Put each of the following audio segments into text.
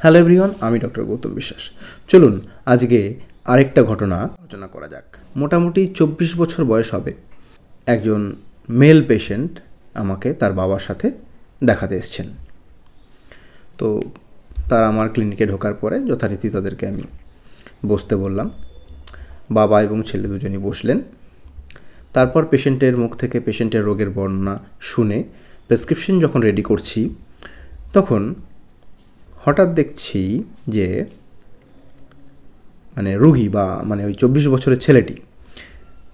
Hello everyone, আমি doctor Gautam বিশ্বাস। চলুন আজকে আরেকটা ঘটনা আলোচনা করা যাক। মোটামুটি 24 বছর বয়স হবে। একজন মেল পেশেন্ট আমাকে তার বাবার সাথে দেখাতে এসছেন। তো তারা আমার ক্লিনিকে ঢোকার পরে যথারীতি তাদেরকে আমি বসতে বললাম। বাবা এবং ছেলে দুজনই বসলেন। তারপর পেশেন্টের মুখ থেকে পেশেন্টের রোগের বর্ণনা শুনে প্রেসক্রিপশন যখন রেডি করছি, তখন হঠাৎ দেখছি যে রুগী বা ওই 24 বছরের ছেলেটি,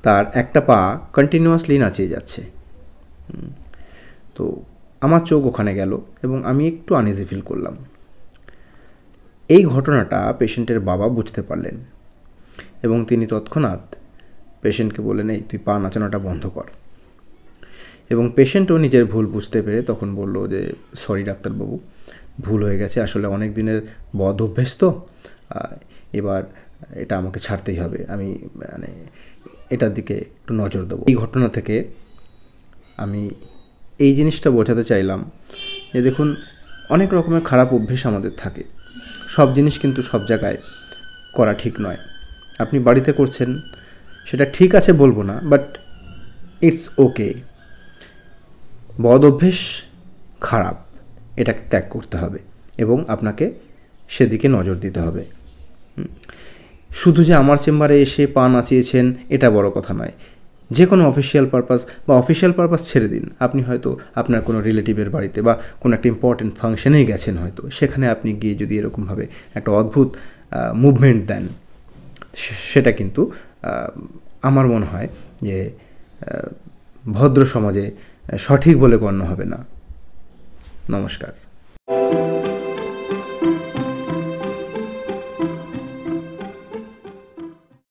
তার একটা পা কন্টিনিউয়াসলি নাচিয়ে যাচ্ছে। তো আমার চোখ ওখানে গেল এবং আমি একটু আনইজি ফিল করলাম। এই ঘটনাটা পেশেন্টের বাবা বুঝতে পারলেন এবং তিনি তৎক্ষণাৎ পেশেন্টকে বললেন, এই তুই পা নাচানোটা বন্ধ কর। এবং পেশেন্টও নিজের ভুল বুঝতে পেরে তখন বলল যে, সরি ডাক্তারবাবু, ভুল হয়ে গেছে, আসলে অনেক দিনের বদ অভ্যেস, তো এবার এটা আমাকে ছাড়তেই হবে, আমি এটার দিকে একটু নজর দেবো। এই ঘটনা থেকে আমি এই জিনিসটা বোঝাতে চাইলাম যে দেখুন, অনেক রকমের খারাপ অভ্যেস আমাদের থাকে। সব জিনিস কিন্তু সব জায়গায় করা ঠিক নয়। আপনি বাড়িতে করছেন, সেটা ঠিক আছে বলবো না, বাট ইটস ওকে। বদ অভ্যেস খারাপ, এটাকে ত্যাগ করতে হবে এবং আপনাকে সেদিকে নজর দিতে হবে। শুধু যে আমার চেম্বারে এসে পা নাচিয়েছেন এটা বড় কথা নয়। যে কোনো অফিসিয়াল পারপাস ছেড়ে দিন, আপনি হয়তো আপনার কোনো রিলেটিভের বাড়িতে বা কোনো একটা ইম্পর্টেন্ট ফাংশনেই গেছেন, হয়তো সেখানে আপনি গিয়ে যদি এরকমভাবে একটা অদ্ভুত মুভমেন্ট দেন, সেটা কিন্তু আমার মনে হয় যে ভদ্র সমাজে সঠিক বলে গণ্য হবে না। নমস্কার।